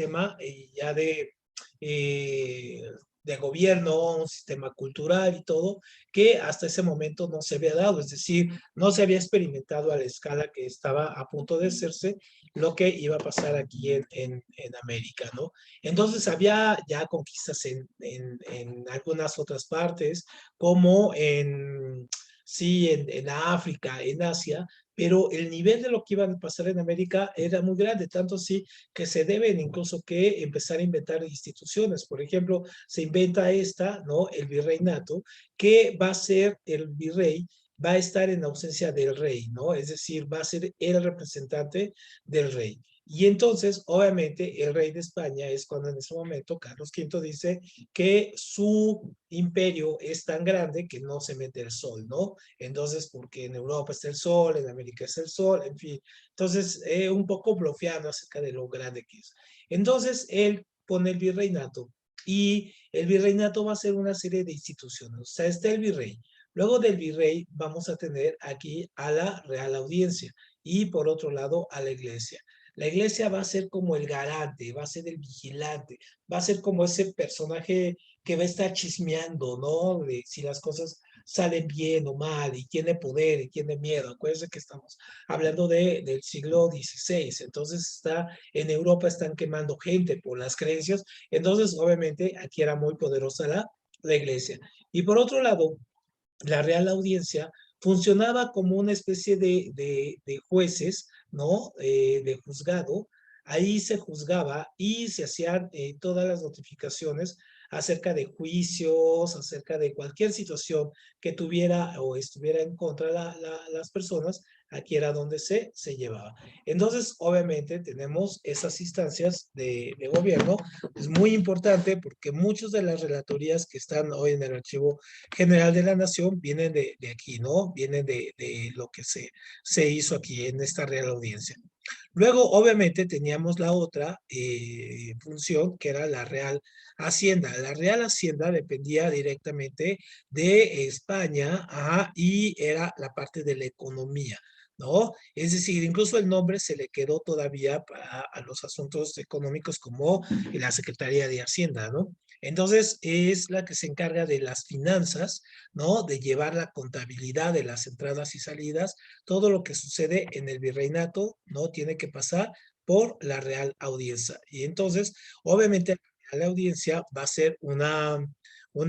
sistema ya de gobierno, un sistema cultural y todo, que hasta ese momento no se había dado, es decir, no se había experimentado a la escala que estaba a punto de hacerse lo que iba a pasar aquí en América, ¿no? Entonces había ya conquistas en algunas otras partes, como sí, en África, en Asia, pero el nivel de lo que iba a pasar en América era muy grande, tanto así que se deben incluso que empezar a inventar instituciones. Por ejemplo, se inventa esta, ¿no? El virreinato, que va a ser el virrey, va a estar en ausencia del rey, ¿no? Es decir, va a ser el representante del rey. Y entonces, obviamente, el rey de España es cuando en ese momento Carlos V dice que su imperio es tan grande que no se mete el sol, ¿no? Entonces, porque en Europa está el sol, en América está el sol, en fin. Entonces, un poco bloqueando acerca de lo grande que es. Entonces, él pone el virreinato y el virreinato va a ser una serie de instituciones. O sea, está el virrey. Luego del virrey vamos a tener aquí a la Real Audiencia y por otro lado a la iglesia. La iglesia va a ser como el garante, va a ser el vigilante, va a ser como ese personaje que va a estar chismeando, ¿no? De si las cosas salen bien o mal, y tiene poder, y tiene miedo. Acuérdense que estamos hablando del siglo XVI, entonces está, en Europa están quemando gente por las creencias, entonces obviamente aquí era muy poderosa la iglesia. Y por otro lado, la Real Audiencia funcionaba como una especie de jueces, ¿no? De juzgado. Ahí se juzgaba y se hacían todas las notificaciones acerca de juicios, acerca de cualquier situación que tuviera o estuviera en contra las personas, aquí era donde se llevaba. Entonces, obviamente, tenemos esas instancias de gobierno. Es muy importante porque muchas de las relatorías que están hoy en el Archivo General de la Nación vienen de aquí, ¿no? Vienen de lo que se hizo aquí en esta Real Audiencia. Luego, obviamente, teníamos la otra función, que era la Real Hacienda. La Real Hacienda dependía directamente de España, ajá, y era la parte de la economía, ¿no? Es decir, incluso el nombre se le quedó todavía a los asuntos económicos como la Secretaría de Hacienda, ¿no? Entonces, es la que se encarga de las finanzas, ¿no? De llevar la contabilidad de las entradas y salidas. Todo lo que sucede en el virreinato, ¿no? Tiene que pasar por la Real Audiencia. Y entonces, obviamente, la Real Audiencia va a ser una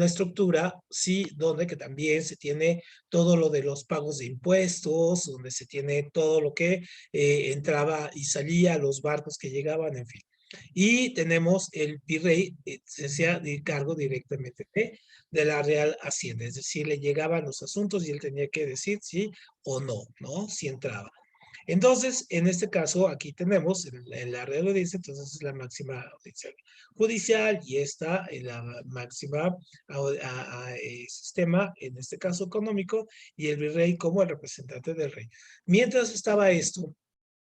estructura, sí, donde que también se tiene todo lo de los pagos de impuestos, donde se tiene todo lo que entraba y salía, los barcos que llegaban, en fin. Y tenemos el virrey, se hacía de cargo directamente de la Real Hacienda, es decir, le llegaban los asuntos y él tenía que decir sí o no, ¿no? Si entraba. Entonces, en este caso, aquí tenemos en la Real Audiencia, entonces es la máxima audiencia judicial y está en la máxima sistema, en este caso económico, y el virrey como el representante del rey. Mientras estaba esto,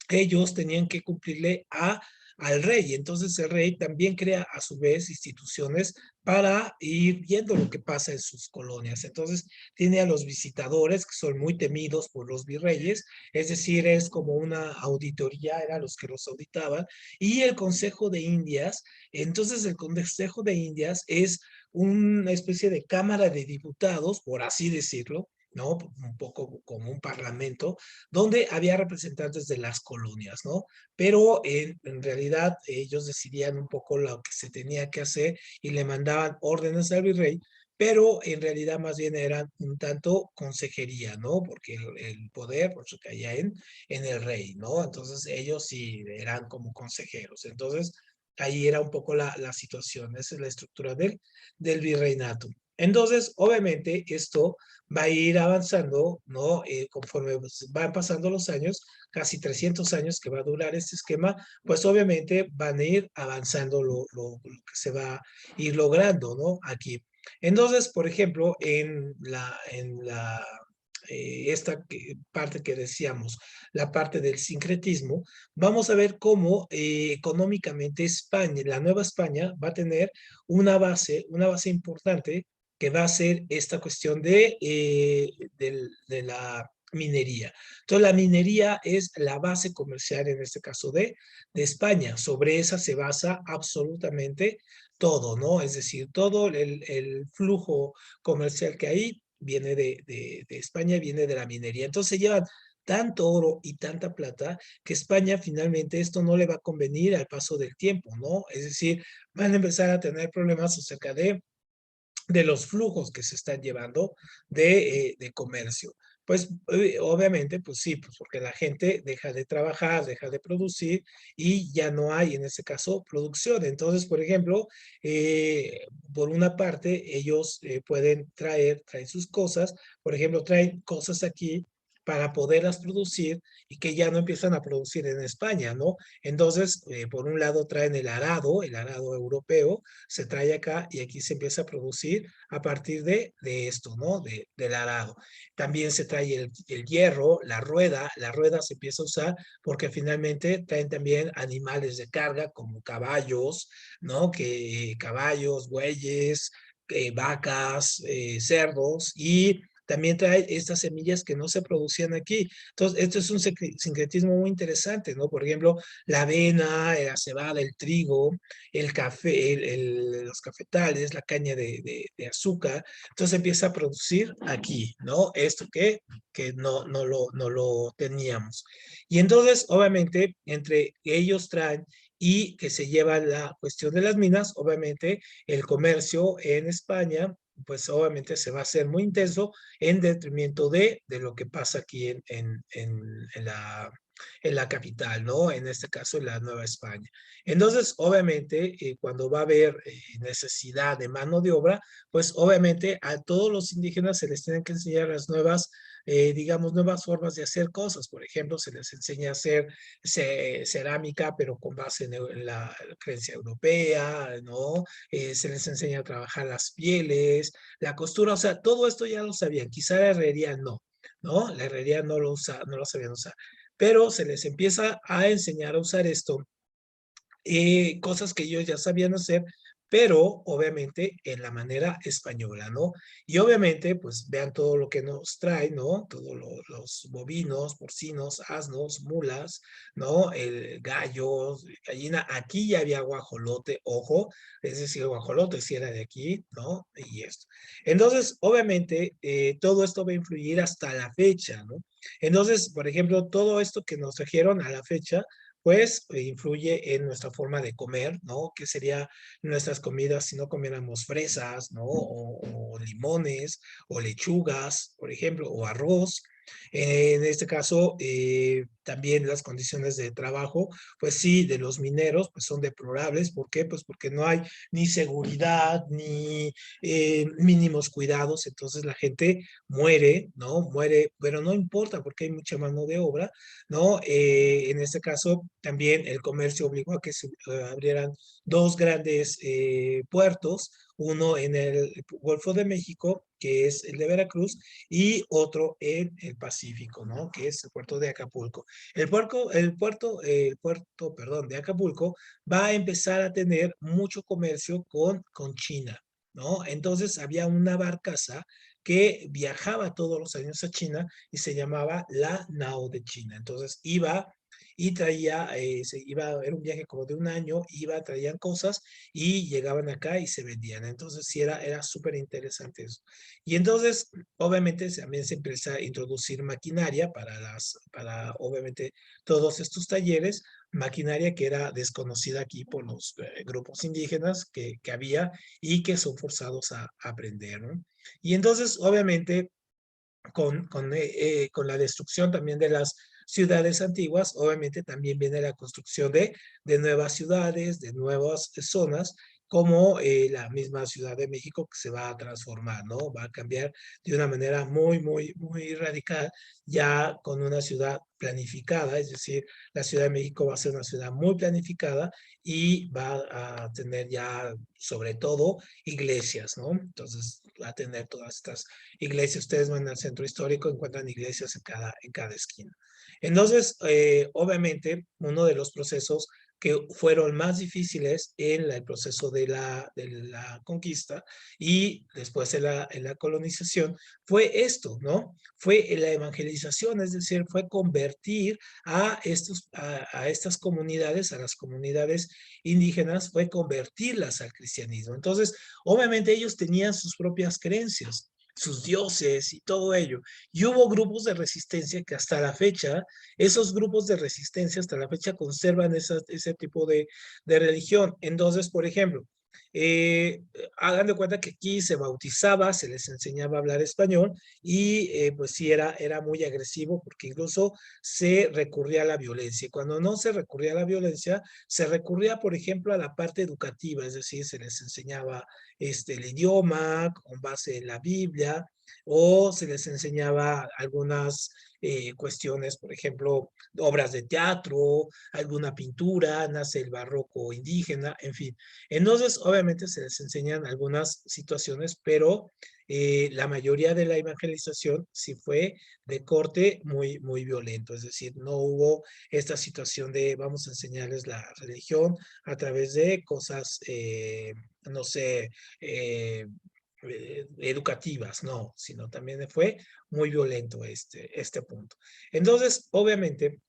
ellos tenían que cumplirle al rey. Entonces el rey también crea a su vez instituciones para ir viendo lo que pasa en sus colonias. Entonces tiene a los visitadores que son muy temidos por los virreyes, es decir, es como una auditoría, eran los que los auditaban, y el Consejo de Indias. Entonces el Consejo de Indias es una especie de cámara de diputados, por así decirlo, ¿no? Un poco como un parlamento, donde había representantes de las colonias, ¿no? Pero en realidad ellos decidían un poco lo que se tenía que hacer y le mandaban órdenes al virrey, pero en realidad más bien eran un tanto consejería, ¿no? Porque el poder pues, caía en el rey, ¿no? Entonces ellos sí eran como consejeros. Entonces ahí era un poco la situación, esa es la estructura del virreinato. Entonces, obviamente, esto va a ir avanzando, ¿no? Conforme van pasando los años, casi 300 años que va a durar este esquema, pues obviamente van a ir avanzando lo que se va a ir logrando, ¿no? Aquí. Entonces, por ejemplo, esta parte que decíamos, la parte del sincretismo, vamos a ver cómo económicamente España, la Nueva España, va a tener una base importante que va a ser esta cuestión de la minería. Entonces, la minería es la base comercial, en este caso de España. Sobre esa se basa absolutamente todo, ¿no? Es decir, todo el flujo comercial que hay viene de España, viene de la minería. Entonces, se llevan tanto oro y tanta plata que España finalmente esto no le va a convenir al paso del tiempo, ¿no? Es decir, van a empezar a tener problemas acerca de los flujos que se están llevando de comercio. Pues obviamente, pues sí, pues porque la gente deja de trabajar, deja de producir y ya no hay en ese caso producción. Entonces, por ejemplo, por una parte, ellos pueden traen sus cosas, por ejemplo, traen cosas aquí para poderlas producir y que ya no empiezan a producir en España, ¿no? Entonces, por un lado traen el arado europeo, se trae acá y aquí se empieza a producir a partir de esto, ¿no? Del arado. También se trae el hierro, la rueda se empieza a usar porque finalmente traen también animales de carga como caballos, ¿no? Que caballos, bueyes, vacas, cerdos y también trae estas semillas que no se producían aquí. Entonces, esto es un sincretismo muy interesante, ¿no? Por ejemplo, la avena, la cebada, el trigo, el café, los cafetales, la caña de azúcar. Entonces empieza a producir aquí, ¿no? Esto que no lo teníamos. Y entonces, obviamente, entre ellos traen y que se lleva la cuestión de las minas, obviamente el comercio en España, pues obviamente se va a hacer muy intenso en detrimento de lo que pasa aquí en la capital, ¿no? En este caso, en la Nueva España. Entonces, obviamente, cuando va a haber necesidad de mano de obra, pues obviamente a todos los indígenas se les tienen que enseñar las nuevas, digamos, nuevas formas de hacer cosas. Por ejemplo, se les enseña a hacer cerámica, pero con base en la creencia europea, ¿no? Se les enseña a trabajar las pieles, la costura, o sea, todo esto ya lo sabían. Quizá la herrería no, ¿no? La herrería no lo sabían usar, pero se les empieza a enseñar a usar esto, cosas que ellos ya sabían hacer, pero obviamente en la manera española, ¿no? Y obviamente, pues vean todo lo que nos trae, ¿no? Todos los bovinos, porcinos, asnos, mulas, ¿no? El gallo, gallina. Aquí ya había guajolote, ojo, es decir, el guajolote si era de aquí, ¿no? Y esto. Entonces, obviamente, todo esto va a influir hasta la fecha, ¿no? Entonces, por ejemplo, todo esto que nos trajeron a la fecha, pues influye en nuestra forma de comer, ¿no? ¿Qué sería nuestras comidas si no comiéramos fresas, ¿no? O limones, o lechugas, por ejemplo, o arroz. En este caso, también las condiciones de trabajo, pues sí, de los mineros, pues son deplorables. ¿Por qué? Pues porque no hay ni seguridad, ni mínimos cuidados, entonces la gente muere, ¿no? Muere, pero no importa porque hay mucha mano de obra, ¿no? En este caso, también el comercio obligó a que se abrieran dos grandes puertos, uno en el Golfo de México, que es el de Veracruz, y otro en el Pacífico, ¿no? Que es el puerto de Acapulco. El puerto, perdón, de Acapulco va a empezar a tener mucho comercio con China, ¿no? Entonces había una barcaza que viajaba todos los años a China y se llamaba la Nao de China. Entonces iba y traía, era un viaje como de un año, iba, traían cosas y llegaban acá y se vendían. Entonces sí era súper interesante eso. Y entonces, obviamente, también se empieza a introducir maquinaria para obviamente, todos estos talleres, maquinaria que era desconocida aquí por los grupos indígenas que había y que son forzados a aprender, ¿no? Y entonces, obviamente, con la destrucción también de las ciudades antiguas, obviamente también viene la construcción de nuevas ciudades, de nuevas zonas, como la misma Ciudad de México que se va a transformar, ¿no? Va a cambiar de una manera muy radical, ya con una ciudad planificada, es decir, la Ciudad de México va a ser una ciudad muy planificada y va a tener ya, sobre todo, iglesias, ¿no? Entonces, va a tener todas estas iglesias. Ustedes van al centro histórico, encuentran iglesias en cada esquina. Entonces, obviamente, uno de los procesos que fueron más difíciles en el proceso de la conquista y después en la colonización, fue esto, ¿no? Fue la evangelización, es decir, fue convertir a estas comunidades, a las comunidades indígenas, fue convertirlas al cristianismo. Entonces, obviamente ellos tenían sus propias creencias, sus dioses y todo ello. Y hubo grupos de resistencia que hasta la fecha, esos grupos de resistencia hasta la fecha conservan ese tipo de religión. Entonces, por ejemplo, eh, hagan de cuenta que aquí se bautizaba, se les enseñaba a hablar español y pues sí era muy agresivo porque incluso se recurría a la violencia. Y cuando no se recurría a la violencia, se recurría, por ejemplo, a la parte educativa, es decir, se les enseñaba el idioma con base en la Biblia o se les enseñaba algunas cuestiones, por ejemplo, obras de teatro, alguna pintura, nace el barroco indígena, en fin. Entonces, obviamente se les enseñan algunas situaciones, pero la mayoría de la evangelización sí fue de corte muy violento, es decir, no hubo esta situación de vamos a enseñarles la religión a través de cosas, no sé, educativas, no, sino también fue muy violento este punto. Entonces, obviamente,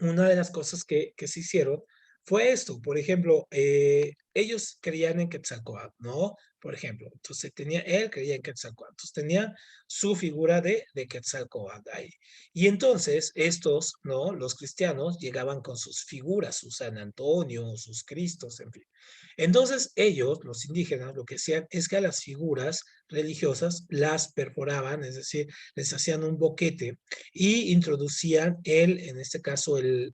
una de las cosas que se hicieron fue esto. Por ejemplo, ellos creían en Quetzalcóatl, ¿no? Por ejemplo, entonces él creía en Quetzalcóatl, entonces tenía su figura de Quetzalcóatl ahí. Y entonces estos, ¿no? Los cristianos llegaban con sus figuras, su San Antonio, sus Cristos, en fin. Entonces ellos, los indígenas, lo que hacían es que a las figuras religiosas las perforaban, es decir, les hacían un boquete y introducían en este caso, el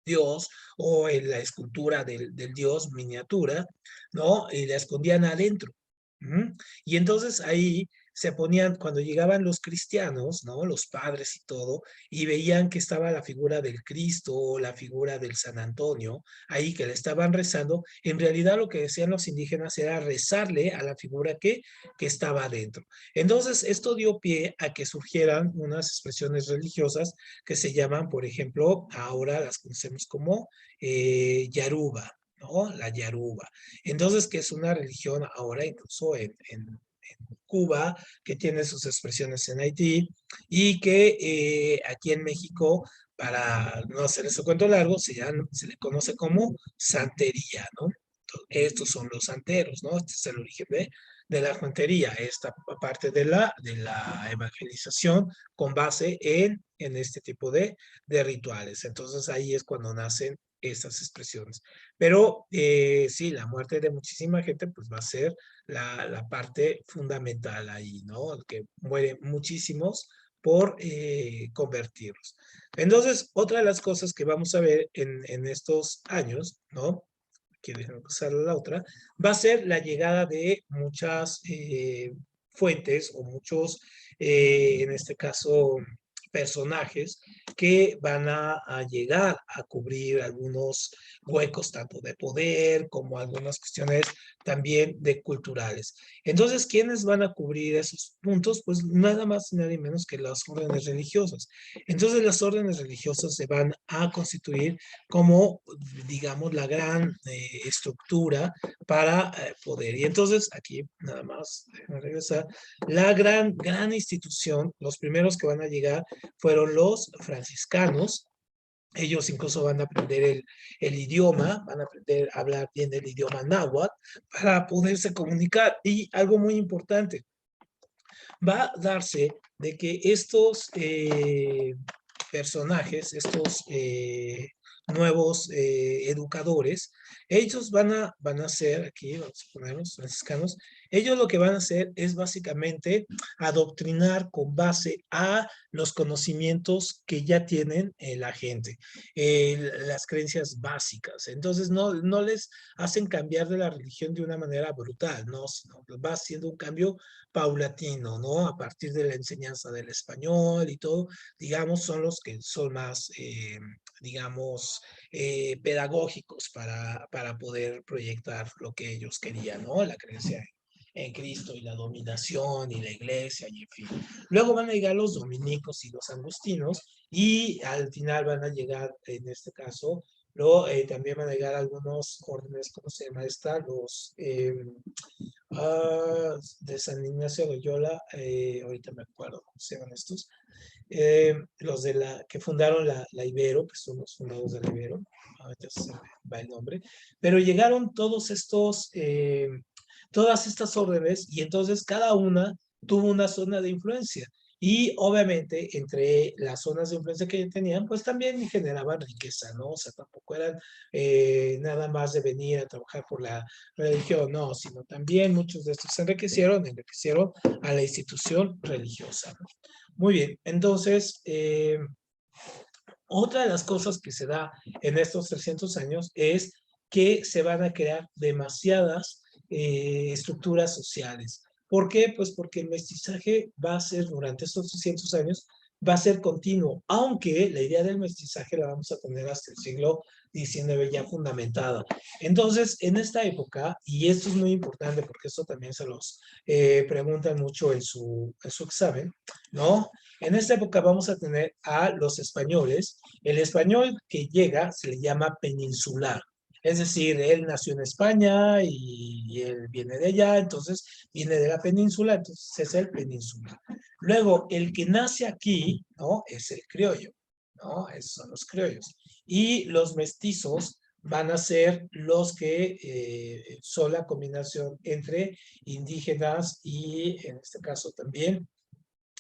dios o en la escultura del dios miniatura, ¿no? Y la escondían adentro. ¿Mm? Y entonces ahí se ponían, cuando llegaban los cristianos, ¿no? Los padres y todo, y veían que estaba la figura del Cristo o la figura del San Antonio, ahí que le estaban rezando, en realidad lo que decían los indígenas era rezarle a la figura que estaba adentro. Entonces, esto dio pie a que surgieran unas expresiones religiosas que se llaman, por ejemplo, ahora las conocemos como Yaruba, ¿no? La Yaruba. Entonces, que es una religión ahora incluso en Cuba, que tiene sus expresiones en Haití y que aquí en México, para no hacer ese cuento largo, se le conoce como santería, ¿no? Estos son los santeros, ¿no? Este es el origen de la santería, esta parte de la evangelización con base en este tipo de rituales. Entonces ahí es cuando nacen estas expresiones. Pero sí, la muerte de muchísima gente pues va a ser la parte fundamental ahí, ¿no? Que mueren muchísimos por convertirlos. Entonces, otra de las cosas que vamos a ver en estos años, ¿no? Que déjenme pasar a la otra, va a ser la llegada de muchas fuentes o muchos, en este caso, personajes que van a llegar a cubrir algunos huecos tanto de poder como algunas cuestiones también de culturales. Entonces, ¿quiénes van a cubrir esos puntos? Pues nada más y nada menos que las órdenes religiosas. Entonces, las órdenes religiosas se van a constituir como, digamos, la gran estructura para poder. Y entonces, aquí nada más, déjame regresar, la gran institución, los primeros que van a llegar fueron los franciscanos. Ellos incluso van a aprender el idioma, van a aprender a hablar bien el idioma náhuatl para poderse comunicar. Y algo muy importante, va a darse de que estos personajes, estos nuevos educadores, ellos van a ser, aquí vamos a poner los franciscanos, ellos lo que van a hacer es básicamente adoctrinar con base a los conocimientos que ya tienen la gente, las creencias básicas. Entonces no les hacen cambiar de la religión de una manera brutal, no, sino va haciendo un cambio paulatino, ¿no? A partir de la enseñanza del español y todo, digamos, son los que son más, digamos, pedagógicos para poder proyectar lo que ellos querían, ¿no? La creencia en Cristo y la dominación y la iglesia y en fin. Luego van a llegar los dominicos y los agustinos y al final van a llegar, en este caso, Luego también van a llegar algunos órdenes, ¿cómo se llama esta? Los de San Ignacio de Loyola, ahorita me acuerdo cómo se llaman estos, los de que fundaron la Ibero, que son los fundadores de la Ibero, ahorita se me va el nombre, pero llegaron todas estas órdenes y entonces cada una tuvo una zona de influencia. Y obviamente entre las zonas de influencia que tenían, pues también generaban riqueza, ¿no? O sea, tampoco eran nada más de venir a trabajar por la religión, no, sino también muchos de estos se enriquecieron a la institución religiosa, ¿no? Muy bien, entonces, otra de las cosas que se da en estos 300 años es que se van a crear demasiadas estructuras sociales. ¿Por qué? Pues porque el mestizaje va a ser durante estos 300 años, va a ser continuo, aunque la idea del mestizaje la vamos a tener hasta el siglo XIX ya fundamentada. Entonces, en esta época, y esto es muy importante porque esto también se los preguntan mucho en su examen, ¿no? En esta época vamos a tener a los españoles. El español que llega se le llama peninsular. Es decir, él nació en España y él viene de allá, entonces viene de la península, entonces es el peninsular. Luego, el que nace aquí, ¿no? Es el criollo, ¿no? Esos son los criollos. Y los mestizos van a ser los que son la combinación entre indígenas y, en este caso también,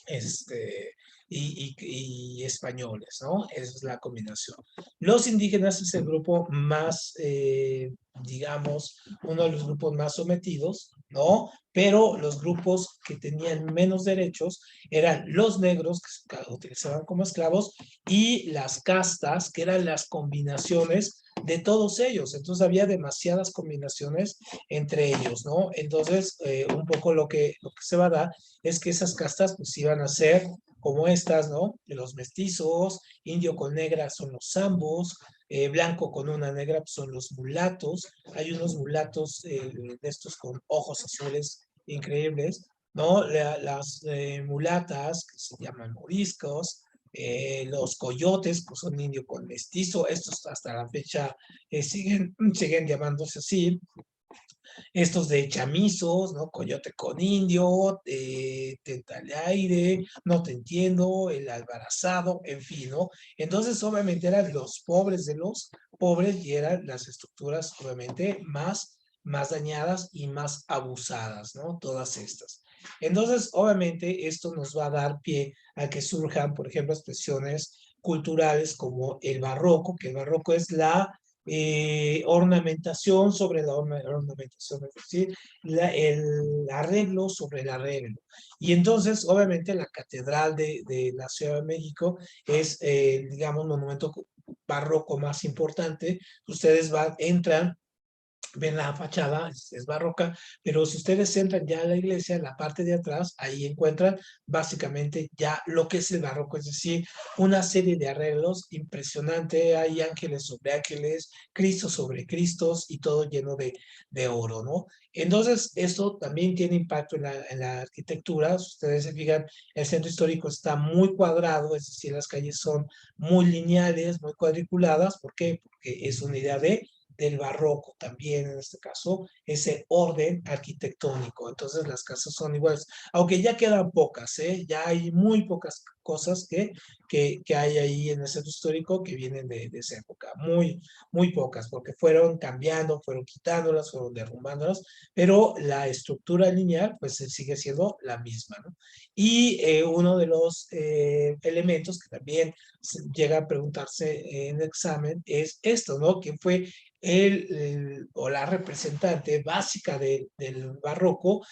este, y españoles, ¿no? Esa es la combinación. Los indígenas es el grupo más, digamos, uno de los grupos más sometidos, ¿no? Pero los grupos que tenían menos derechos eran los negros, que se utilizaban como esclavos, y las castas, que eran las combinaciones de todos ellos. Entonces había demasiadas combinaciones entre ellos, ¿no? Entonces, un poco lo que se va a dar es que esas castas pues iban a ser como estas, ¿no? Los mestizos, indio con negra son los zambos, blanco con una negra pues, son los mulatos. Hay unos mulatos de estos con ojos azules increíbles, ¿no? Las mulatas que se llaman moriscos, los coyotes, pues son indio con mestizo, estos hasta la fecha siguen llamándose así, estos de chamizos, ¿no? Coyote con indio, téntale aire, no te entiendo, el albarazado, en fin, ¿no? Entonces, obviamente eran los pobres de los pobres y eran las estructuras, obviamente, más dañadas y más abusadas, ¿no? Todas estas. Entonces, obviamente, esto nos va a dar pie a que surjan, por ejemplo, expresiones culturales como el barroco, que el barroco es la ornamentación sobre la ornamentación, es decir, el arreglo sobre el arreglo. Y entonces, obviamente, la Catedral de la Ciudad de México es, digamos, monumento barroco más importante. Ustedes entran, ven la fachada, es barroca, pero si ustedes entran ya a la iglesia, en la parte de atrás, ahí encuentran básicamente ya lo que es el barroco, es decir, una serie de arreglos impresionante, hay ángeles sobre ángeles, Cristo sobre Cristos y todo lleno de oro, ¿no? Entonces, esto también tiene impacto en la arquitectura. Si ustedes se fijan, el centro histórico está muy cuadrado, es decir, las calles son muy lineales, muy cuadriculadas. ¿Por qué? Porque es una idea del barroco también, en este caso, ese orden arquitectónico. Entonces las casas son iguales, aunque ya quedan pocas, ¿eh? Ya hay muy pocas cosas que hay ahí en el centro histórico que vienen de esa época, muy pocas, porque fueron cambiando, fueron quitándolas, fueron derrumbándolas, pero la estructura lineal pues sigue siendo la misma, ¿no? Y uno de los elementos que también llega a preguntarse en el examen es esto, ¿no? ¿Quién fue o la representante básica del barroco?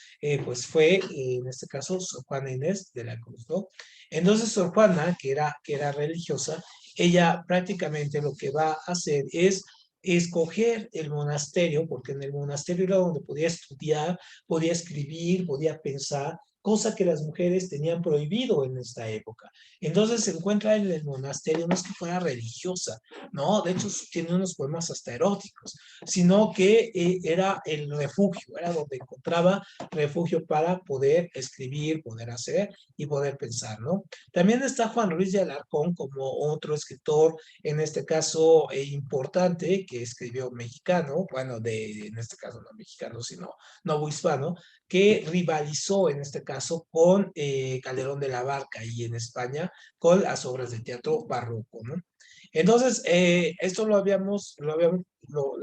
Pues fue, en este caso, Sor Juana Inés de la Cruz, ¿no? Entonces, Sor Juana, que era religiosa, ella prácticamente lo que va a hacer es escoger el monasterio, porque en el monasterio era donde podía estudiar, podía escribir, podía pensar, cosa que las mujeres tenían prohibido en esta época. Entonces se encuentra en el monasterio, no es que fuera religiosa, ¿no? De hecho, tiene unos poemas hasta eróticos, sino que era el refugio, era donde encontraba refugio para poder escribir, poder hacer y poder pensar, ¿no? También está Juan Ruiz de Alarcón como otro escritor, en este caso importante, que escribió mexicano, bueno, en este caso no mexicano, sino novohispano, que rivalizó en este caso con Calderón de la Barca y en España con las obras de teatro barroco, ¿no? Entonces, esto lo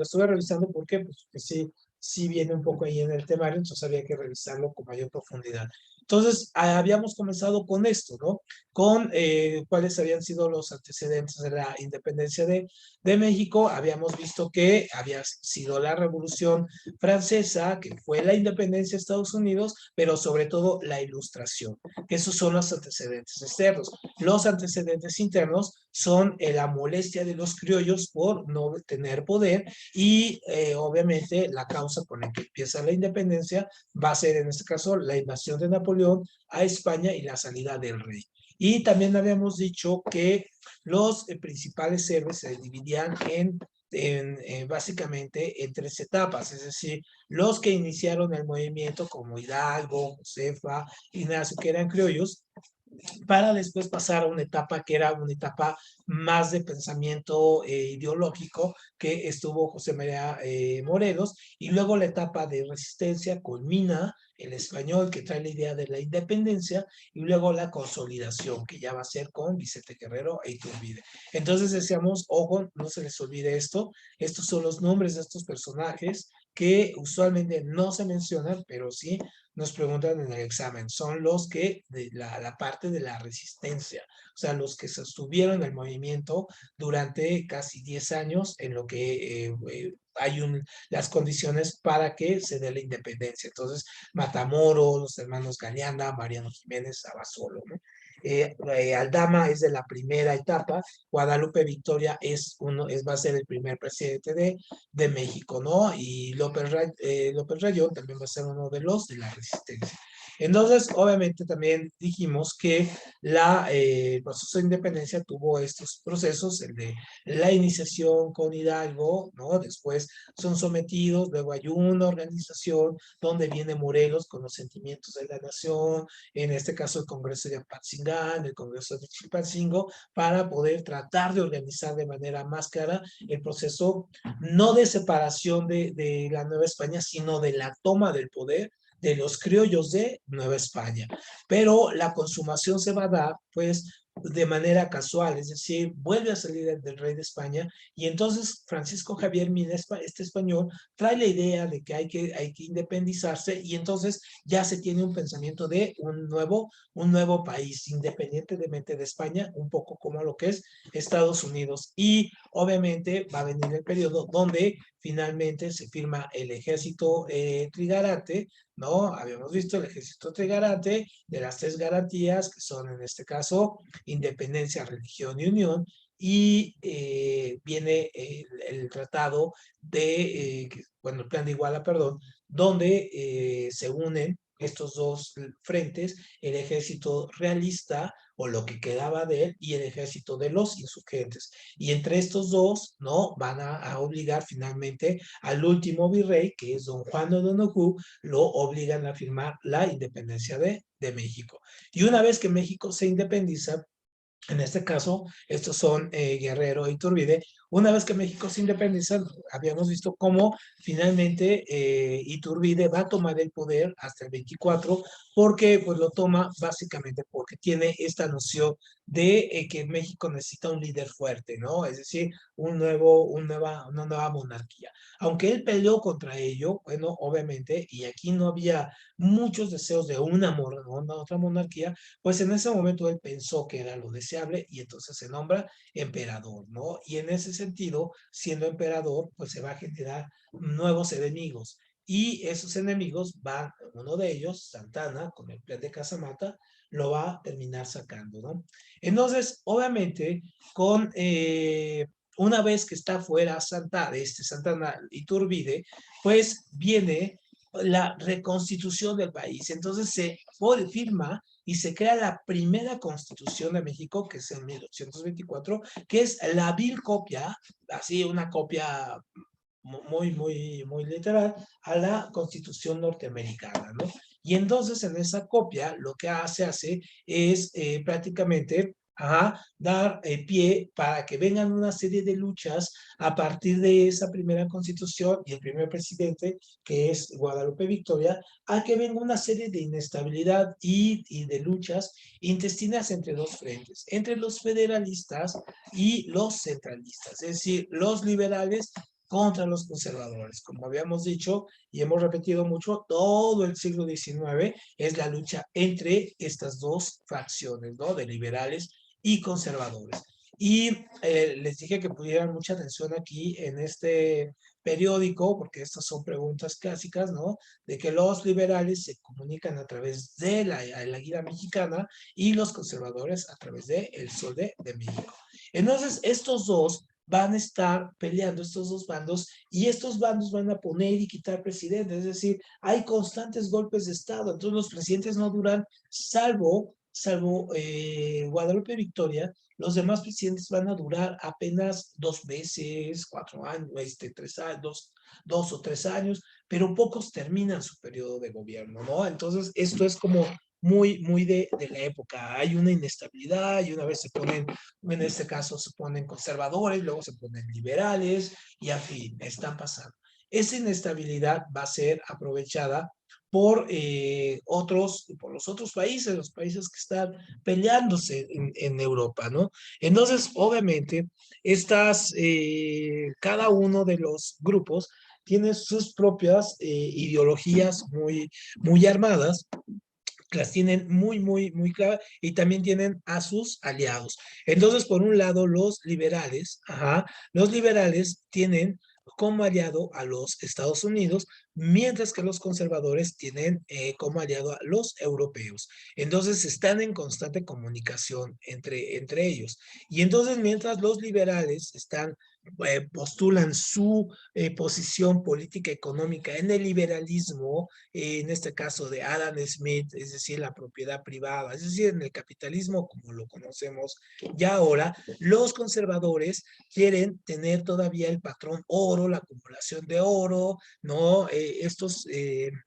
estuve revisando porque pues, que sí, sí viene un poco ahí en el temario, entonces había que revisarlo con mayor profundidad. Entonces, habíamos comenzado con esto, ¿no? Con cuáles habían sido los antecedentes de la independencia de México. Habíamos visto que había sido la Revolución Francesa, que fue la independencia de Estados Unidos, pero sobre todo la Ilustración. Esos son los antecedentes externos. Los antecedentes internos son la molestia de los criollos por no tener poder y obviamente la causa por la que empieza la independencia va a ser en este caso la invasión de Napoleón a España y la salida del rey. Y también habíamos dicho que los principales héroes se dividían básicamente en tres etapas, es decir, los que iniciaron el movimiento como Hidalgo, Josefa, Ignacio, que eran criollos, para después pasar a una etapa que era una etapa más de pensamiento ideológico, que estuvo José María Morelos, y luego la etapa de resistencia culmina el español, que trae la idea de la independencia, y luego la consolidación, que ya va a ser con Vicente Guerrero e Iturbide. Entonces decíamos, ojo, no se les olvide esto, estos son los nombres de estos personajes que usualmente no se mencionan, pero sí nos preguntan en el examen, son los que, de la parte de la resistencia, o sea, los que sostuvieron el movimiento durante casi 10 años en lo que hay las condiciones para que se dé la independencia. Entonces, Matamoros, los hermanos Galeana, Mariano Jiménez, Abasolo, ¿no? Aldama es de la primera etapa, Guadalupe Victoria va a ser el primer presidente de México, ¿no? Y López Rayón también va a ser uno de los de la resistencia. Entonces, obviamente también dijimos que el proceso de independencia tuvo estos procesos, el de la iniciación con Hidalgo, ¿no? Después son sometidos, luego hay una organización donde viene Morelos con los sentimientos de la nación, en este caso el Congreso de Apatzingán, el Congreso de Chilpancingo, para poder tratar de organizar de manera más clara el proceso, no de separación de la Nueva España, sino de la toma del poder de los criollos de Nueva España. Pero la consumación se va a dar, pues, de manera casual, es decir, vuelve a salir del rey de España y entonces Francisco Javier Mina, este español, trae la idea de que hay que independizarse y entonces ya se tiene un pensamiento de un nuevo país, independientemente de España, un poco como lo que es Estados Unidos. Y obviamente va a venir el periodo donde finalmente se firma el ejército trigarante, ¿no? Habíamos visto el ejército trigarante de las tres garantías, que son en este caso independencia, religión y unión, y viene el tratado bueno, el plan de Iguala, perdón, donde se unen estos dos frentes, el ejército realista o lo que quedaba de él y el ejército de los insurgentes. Y entre estos dos, ¿no? Van a obligar finalmente al último virrey, que es don Juan de O'Donoghue, lo obligan a firmar la independencia de México. Y una vez que México se independiza, en este caso, estos son Guerrero y Iturbide. Una vez que México se independiza, habíamos visto cómo finalmente Iturbide va a tomar el poder hasta el 24, porque pues lo toma básicamente porque tiene esta noción de que México necesita un líder fuerte, ¿no? Es decir, una nueva monarquía. Aunque él peleó contra ello, bueno, obviamente, y aquí no había muchos deseos de una otra monarquía, pues en ese momento él pensó que era lo deseable y entonces se nombra emperador, ¿no? Y en ese sentido, siendo emperador, pues se va a generar nuevos enemigos. Y esos enemigos van, uno de ellos, Santana, con el plan de Casamata, lo va a terminar sacando, ¿no? Entonces, obviamente, una vez que está fuera Santana Iturbide, pues viene la reconstitución del país. Entonces se firma y se crea la primera constitución de México, que es en 1824, que es la vil copia, así una copia muy literal, a la constitución norteamericana, ¿no? Y entonces en esa copia lo que hace es prácticamente dar pie para que vengan una serie de luchas a partir de esa primera constitución y el primer presidente, que es Guadalupe Victoria, a que venga una serie de inestabilidad y de luchas intestinas entre dos frentes, entre los federalistas y los centralistas, es decir, los liberales contra los conservadores. Como habíamos dicho y hemos repetido mucho, todo el siglo XIX es la lucha entre estas dos facciones, ¿no? De liberales y conservadores. Y les dije que pusieran mucha atención aquí en este periódico, porque estas son preguntas clásicas, ¿no? De que los liberales se comunican a través de la Guía Mexicana y los conservadores a través de El Sol de México. Entonces, estos dos van a estar peleando, estos dos bandos, y estos bandos van a poner y quitar presidentes, es decir, hay constantes golpes de Estado, entonces los presidentes no duran, salvo Guadalupe Victoria, los demás presidentes van a durar apenas 2 meses, 4 años, 3 años, 2 o 3 años, pero pocos terminan su periodo de gobierno, ¿no? Entonces, esto es como muy de la época. Hay una inestabilidad y una vez se ponen, en este caso se ponen conservadores, luego se ponen liberales y en fin, están pasando. Esa inestabilidad va a ser aprovechada por los otros países, los países que están peleándose en Europa, ¿no? Entonces, obviamente, cada uno de los grupos tiene sus propias ideologías muy armadas, las tienen muy claras y también tienen a sus aliados. Entonces, por un lado, los liberales tienen como aliado a los Estados Unidos, mientras que los conservadores tienen como aliado a los europeos. Entonces, están en constante comunicación entre ellos. Y entonces, mientras los liberales postulan su posición política económica en el liberalismo, en este caso de Adam Smith, es decir, la propiedad privada, es decir, en el capitalismo como lo conocemos ya ahora, los conservadores quieren tener todavía el patrón oro, la acumulación de oro, ¿no? Estos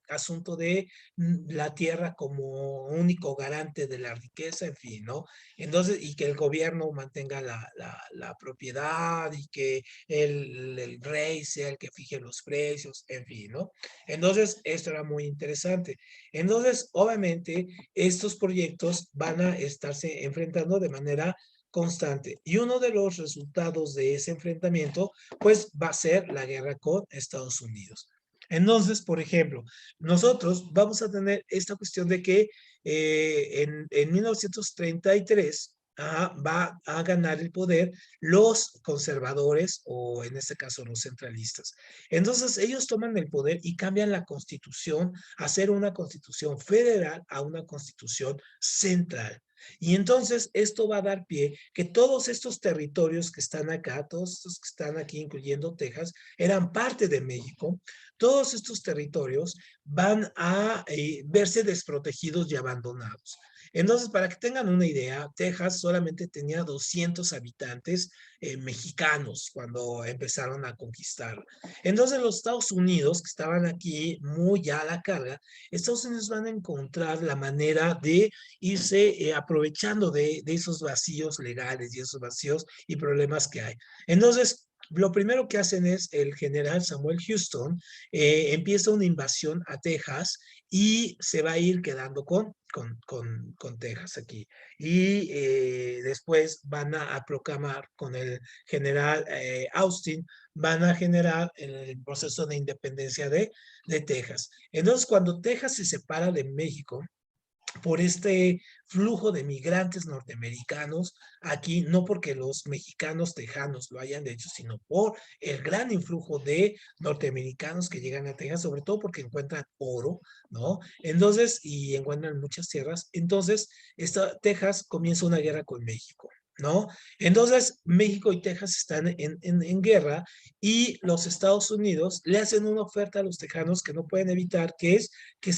asuntos de la tierra como único garante de la riqueza, en fin, ¿no? Entonces, y que el gobierno mantenga la propiedad y que el rey sea el que fije los precios, en fin, ¿no? Entonces, esto era muy interesante. Entonces, obviamente, estos proyectos van a estarse enfrentando de manera constante. Y uno de los resultados de ese enfrentamiento, pues, va a ser la guerra con Estados Unidos. Entonces, por ejemplo, nosotros vamos a tener esta cuestión de que en 1933 va a ganar el poder los conservadores o en este caso los centralistas. Entonces ellos toman el poder y cambian la constitución a ser una constitución federal a una constitución central. Y entonces esto va a dar pie que todos estos territorios que están acá, todos estos que están aquí, incluyendo Texas, eran parte de México. Todos estos territorios van a verse desprotegidos y abandonados. Entonces, para que tengan una idea, Texas solamente tenía 200 habitantes mexicanos cuando empezaron a conquistar. Entonces, los Estados Unidos, que estaban aquí muy a la carga, Estados Unidos van a encontrar la manera de irse aprovechando de esos vacíos legales y esos vacíos y problemas que hay. Entonces, lo primero que hacen es el general Samuel Houston empieza una invasión a Texas y se va a ir quedando con Texas aquí. Y después van a proclamar con el general Austin, van a generar el proceso de independencia de Texas. Entonces, cuando Texas se separa de México, por este flujo de migrantes norteamericanos aquí, no porque los mexicanos tejanos lo hayan hecho, sino por el gran influjo de norteamericanos que llegan a Texas, sobre todo porque encuentran oro, ¿no? Entonces, y encuentran muchas tierras. Entonces, Texas comienza una guerra con México. ¿no? Entonces, México y Texas están en guerra y los Estados Unidos le hacen una oferta a los tejanos que no pueden evitar, que es que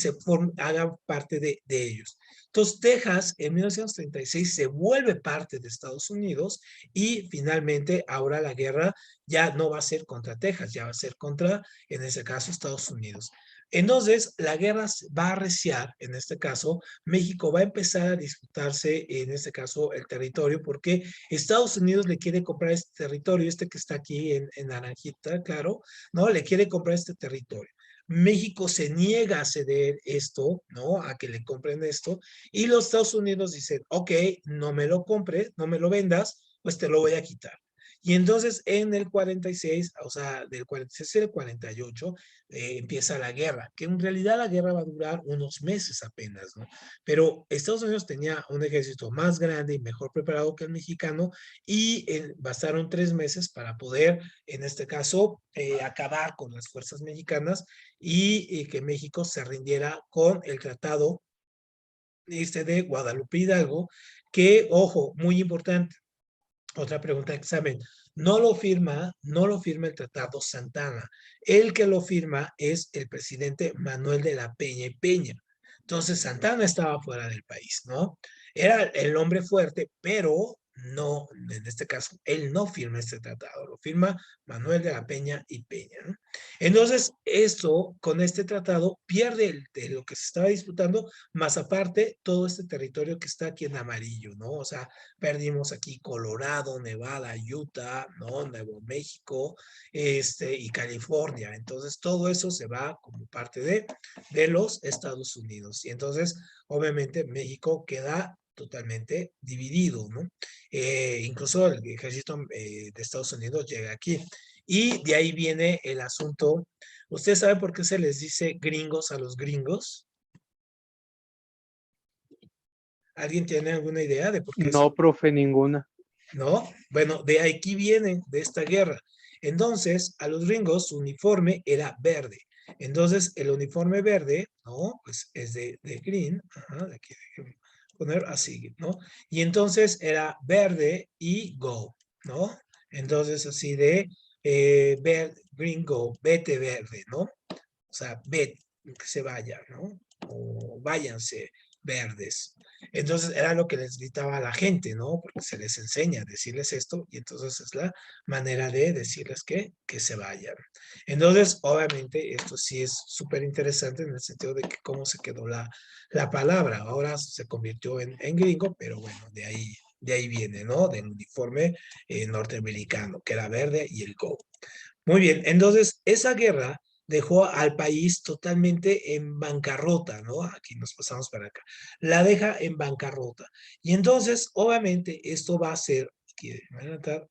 hagan parte de ellos. Entonces, Texas en 1936 se vuelve parte de Estados Unidos y finalmente ahora la guerra ya no va a ser contra Texas, ya va a ser contra, en ese caso, Estados Unidos. Entonces, la guerra va a arreciar, en este caso, México va a empezar a disputarse, en este caso, el territorio, porque Estados Unidos le quiere comprar este territorio, este que está aquí en naranjita, claro, ¿no? Le quiere comprar este territorio. México se niega a ceder esto, ¿no? A que le compren esto, y los Estados Unidos dicen, ok, no me lo compres, no me lo vendas, pues te lo voy a quitar. Y entonces en el 46, o sea, del 46 al 48, empieza la guerra, que en realidad la guerra va a durar unos meses apenas, ¿no? Pero Estados Unidos tenía un ejército más grande y mejor preparado que el mexicano y bastaron 3 meses para poder, en este caso, acabar con las fuerzas mexicanas y que México se rindiera con el tratado de Guadalupe Hidalgo, que, ojo, muy importante, otra pregunta de examen. No lo firma el Tratado Santana. El que lo firma es el presidente Manuel de la Peña y Peña. Entonces Santana estaba fuera del país, ¿no? Era el hombre fuerte, pero no, en este caso, él no firma este tratado, lo firma Manuel de la Peña y Peña, ¿no? Entonces, esto, con este tratado, pierde de lo que se estaba disputando, más aparte, todo este territorio que está aquí en amarillo, ¿no? O sea, perdimos aquí Colorado, Nevada, Utah, ¿no? Nuevo México, y California. Entonces, todo eso se va como parte de los Estados Unidos. Y entonces, obviamente, México queda totalmente dividido, ¿no? Incluso el ejército de Estados Unidos llega aquí. Y de ahí viene el asunto. ¿Usted sabe por qué se les dice gringos a los gringos? ¿Alguien tiene alguna idea de por qué es? No, profe, ninguna. ¿No? Bueno, de aquí viene, de esta guerra. Entonces, a los gringos su uniforme era verde. Entonces, el uniforme verde, ¿no? Pues es de green, ajá, de aquí déjeme poner así, ¿no? Y entonces era verde y go, ¿no? Entonces, así de green go, vete verde, ¿no? O sea, vete, que se vaya, ¿no? O váyanse verdes. Entonces era lo que les gritaba a la gente, ¿no? Porque se les enseña a decirles esto y entonces es la manera de decirles que se vayan. Entonces, obviamente, esto sí es súper interesante en el sentido de que cómo se quedó la palabra. Ahora se convirtió en gringo, pero bueno, de ahí viene, ¿no? Del uniforme norteamericano, que era verde y el go. Muy bien, entonces esa guerra dejó al país totalmente en bancarrota, ¿no? Aquí nos pasamos para acá. La deja en bancarrota. Y entonces, obviamente, esto va a hacer,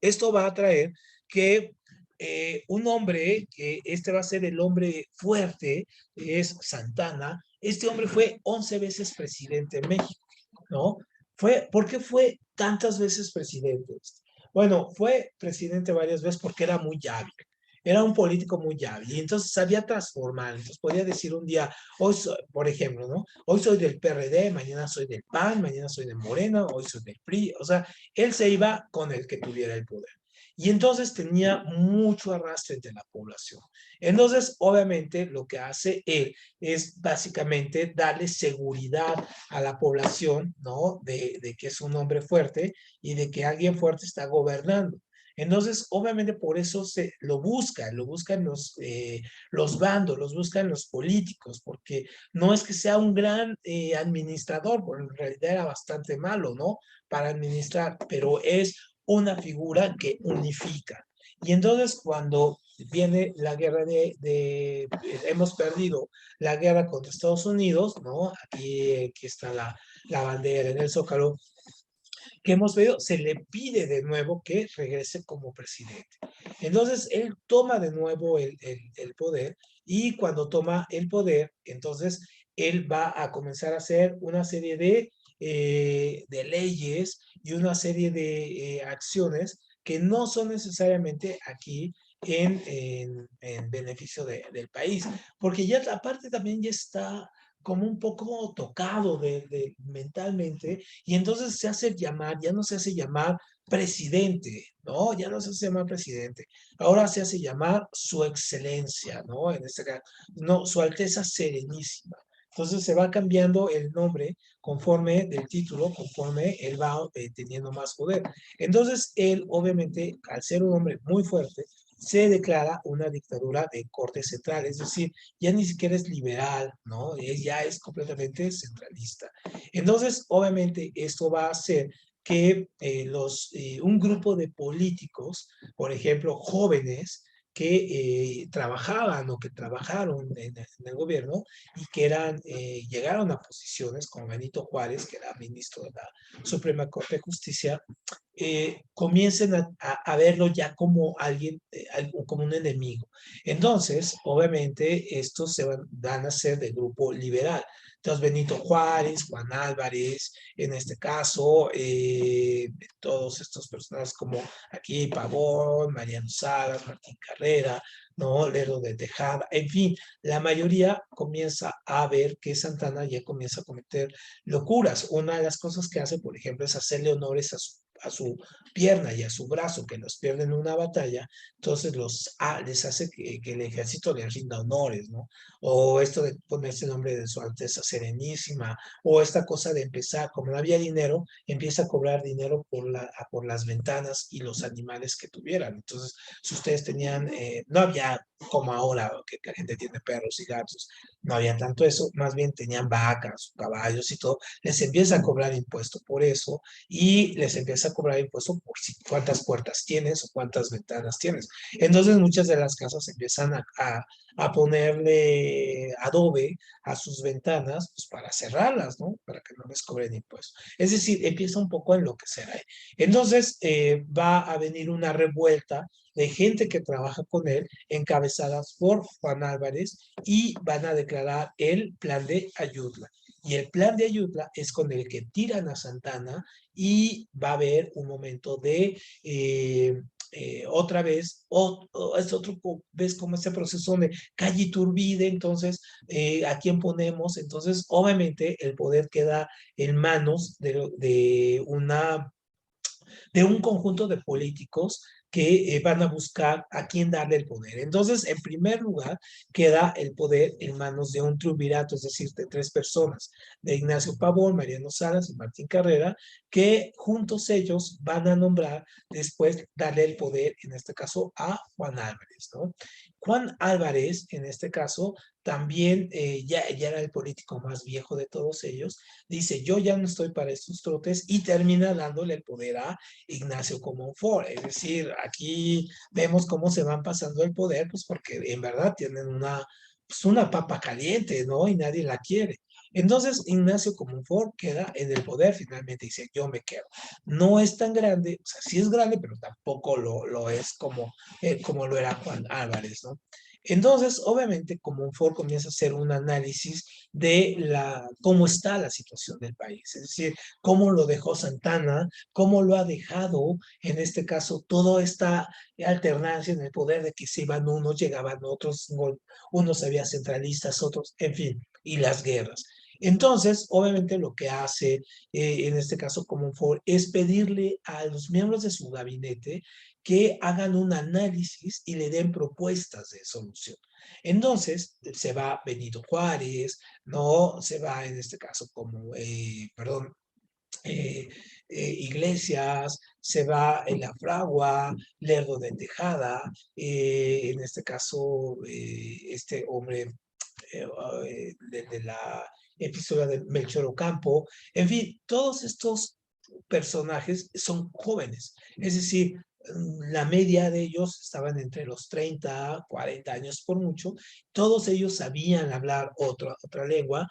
esto va a traer que un hombre, que este va a ser el hombre fuerte, es Santana, este hombre fue 11 veces presidente de México, ¿no? ¿Por qué fue tantas veces presidente? Bueno, fue presidente varias veces porque era muy hábil. Era un político muy hábil y entonces sabía transformar. Entonces podía decir un día, hoy soy, por ejemplo, ¿no? Hoy soy del PRD, mañana soy del PAN, mañana soy de Morena, hoy soy del PRI. O sea, él se iba con el que tuviera el poder. Y entonces tenía mucho arrastre entre la población. Entonces, obviamente, lo que hace él es básicamente darle seguridad a la población, ¿no? De que es un hombre fuerte y de que alguien fuerte está gobernando. Entonces, obviamente por eso lo buscan los bandos, los buscan los políticos, porque no es que sea un gran administrador, porque en realidad era bastante malo, ¿no? Para administrar, pero es una figura que unifica. Y entonces cuando viene la guerra hemos perdido la guerra contra Estados Unidos, ¿no? Aquí está la bandera en el Zócalo, que hemos pedido, se le pide de nuevo que regrese como presidente. Entonces, él toma de nuevo el poder y cuando toma el poder, entonces, él va a comenzar a hacer una serie de leyes y una serie de acciones que no son necesariamente aquí en beneficio del país, porque ya aparte también ya está como un poco tocado mentalmente, y entonces se hace llamar, ya no se hace llamar presidente, ¿no? Ya no se hace llamar presidente, ahora se hace llamar su excelencia, ¿no? En este caso, no, su alteza serenísima. Entonces se va cambiando el nombre conforme del título, conforme él va teniendo más poder. Entonces él, obviamente, al ser un hombre muy fuerte, se declara una dictadura de corte central, es decir, ya ni siquiera es liberal, ¿no? Ya es completamente centralista. Entonces, obviamente, esto va a hacer que un grupo de políticos, por ejemplo, jóvenes, que trabajaban o que trabajaron en el gobierno y que llegaron a posiciones como Benito Juárez, que era ministro de la Suprema Corte de Justicia, comiencen a verlo ya como alguien, como un enemigo. Entonces, obviamente, estos van a ser de grupo liberal. Entonces, Benito Juárez, Juan Álvarez, en este caso, todos estos personajes como aquí Pavón, Mariano Salas, Martín Carrera, ¿no? Lerdo de Tejada, en fin, la mayoría comienza a ver que Santana ya comienza a cometer locuras. Una de las cosas que hace, por ejemplo, es hacerle honores a su pierna y a su brazo, que los pierde en una batalla, entonces les hace que el ejército les rinda honores, ¿no? O esto de ponerse el nombre de su Alteza Serenísima, o esta cosa de empezar, como no había dinero, empieza a cobrar dinero por las ventanas y los animales que tuvieran. Entonces, si ustedes tenían, no había como ahora, que la gente tiene perros y gatos, no había tanto eso, más bien tenían vacas, caballos y todo, les empieza a cobrar impuesto por eso y les empieza a cobrar impuesto por cuántas puertas tienes o cuántas ventanas tienes. Entonces muchas de las casas empiezan a ponerle adobe a sus ventanas pues, para cerrarlas, ¿no? Para que no les cobren impuestos. Es decir, empieza un poco a enloquecer ahí. Entonces va a venir una revuelta de gente que trabaja con él, encabezadas por Juan Álvarez, y van a declarar el plan de Ayutla. Y el plan de Ayutla es con el que tiran a Santana y va a haber un momento de otra vez, es otro vez como este proceso de calle Iturbide, entonces, ¿a quién ponemos? Entonces, obviamente, el poder queda en manos de un conjunto de políticos que van a buscar a quién darle el poder. Entonces, en primer lugar, queda el poder en manos de un triunvirato, es decir, de tres personas, de Ignacio Pavón, Mariano Salas y Martín Carrera, que juntos ellos van a nombrar después darle el poder, en este caso, a Juan Álvarez, ¿no? Juan Álvarez, en este caso, también ya era el político más viejo de todos ellos, dice, yo ya no estoy para estos trotes y termina dándole el poder a Ignacio Comonfort. Es decir, aquí vemos cómo se van pasando el poder, pues porque en verdad tienen una papa caliente, ¿no? Y nadie la quiere. Entonces, Ignacio Comonfort queda en el poder, finalmente dice, yo me quedo. No es tan grande, o sea, sí es grande, pero tampoco lo es como lo era Juan Álvarez, ¿no? Entonces, obviamente, Comonfort comienza a hacer un análisis de cómo está la situación del país, es decir, cómo lo dejó Santana, cómo lo ha dejado, en este caso, toda esta alternancia en el poder de que se iban unos, llegaban otros, unos había centralistas, otros, en fin, y las guerras. Entonces, obviamente lo que hace en este caso Comonfort es pedirle a los miembros de su gabinete que hagan un análisis y le den propuestas de solución. Entonces, se va Benito Juárez, ¿no? Se va en este caso como, perdón, eh, Iglesias, se va en la Fragua, Lerdo de Tejada, en este caso, este hombre de la epistola de Melchor Ocampo, en fin, todos estos personajes son jóvenes, es decir, la media de ellos estaban entre los 30, 40 años por mucho, todos ellos sabían hablar otra lengua,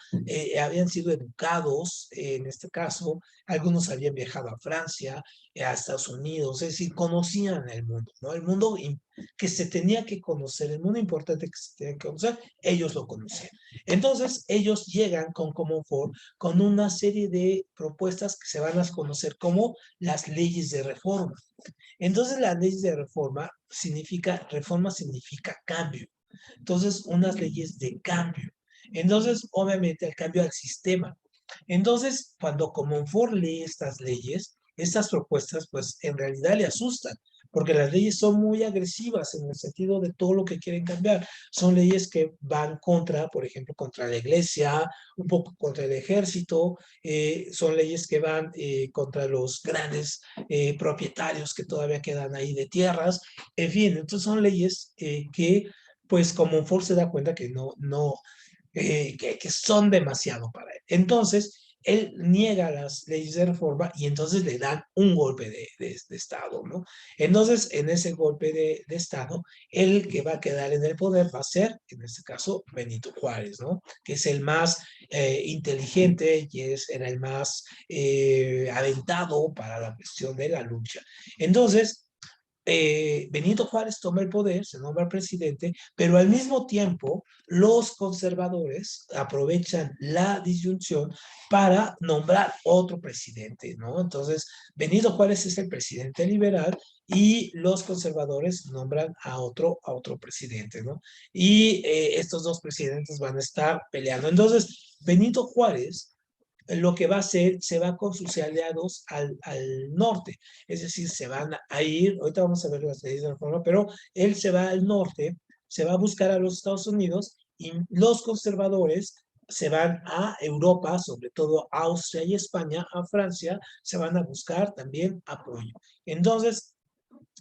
habían sido educados, en este caso, algunos habían viajado a Francia, a Estados Unidos, es decir, conocían el mundo, ¿no? El mundo que se tenía que conocer, el mundo importante que se tenía que conocer, ellos lo conocían. Entonces, ellos llegan con Comonfort con una serie de propuestas que se van a conocer como las leyes de reforma. Entonces, las leyes de reforma significa cambio. Entonces, unas leyes de cambio. Entonces, obviamente, el cambio al sistema. Entonces, cuando Comonfort lee estas leyes, estas propuestas, pues en realidad le asustan, porque las leyes son muy agresivas en el sentido de todo lo que quieren cambiar. Son leyes que van contra, por ejemplo, contra la iglesia, un poco contra el ejército, son leyes que van contra los grandes propietarios que todavía quedan ahí de tierras, en fin, entonces son leyes que, pues, Comonfort se da cuenta que que son demasiado para él. Entonces, él niega las leyes de reforma y entonces le dan un golpe de Estado, ¿no? Entonces, en ese golpe de Estado, el que va a quedar en el poder va a ser, en este caso, Benito Juárez, ¿no? Que es el más inteligente y era el más aventado para la cuestión de la lucha. Entonces, Benito Juárez toma el poder, se nombra presidente, pero al mismo tiempo los conservadores aprovechan la disyunción para nombrar otro presidente, ¿no? Entonces, Benito Juárez es el presidente liberal y los conservadores nombran a otro presidente, ¿no? Y estos dos presidentes van a estar peleando. Entonces, Benito Juárez lo que va a hacer, se va con sus aliados al norte, es decir, se van a ir, ahorita vamos a ver las leyes de reforma, pero él se va al norte, se va a buscar a los Estados Unidos y los conservadores se van a Europa, sobre todo a Austria y España, a Francia, se van a buscar también apoyo. Entonces,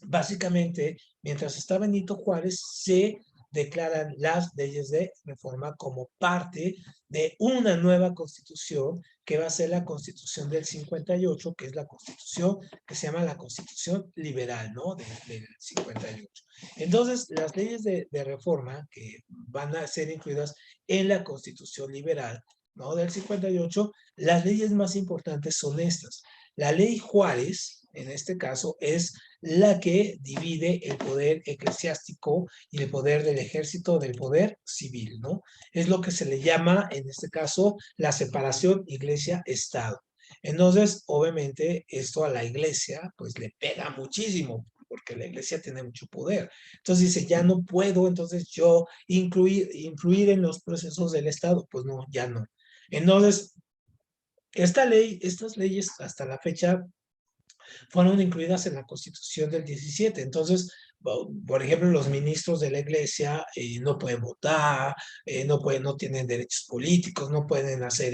básicamente, mientras está Benito Juárez, se declaran las leyes de reforma como parte de una nueva constitución que va a ser la constitución del 58, que es la constitución que se llama la constitución liberal, ¿no? Del 58. Entonces, las leyes de reforma que van a ser incluidas en la constitución liberal, ¿no? Del 58, las leyes más importantes son estas. La ley Juárez, en este caso, es la que divide el poder eclesiástico y el poder del ejército del poder civil, ¿no? Es lo que se le llama, en este caso, la separación iglesia-estado. Entonces, obviamente, esto a la iglesia, pues le pega muchísimo, porque la iglesia tiene mucho poder. Entonces dice, ya no puedo, entonces yo influir en los procesos del Estado, pues no, ya no. Entonces, estas leyes hasta la fecha fueron incluidas en la Constitución del 17. Entonces, por ejemplo, los ministros de la iglesia no pueden votar, no tienen derechos políticos, no pueden hacer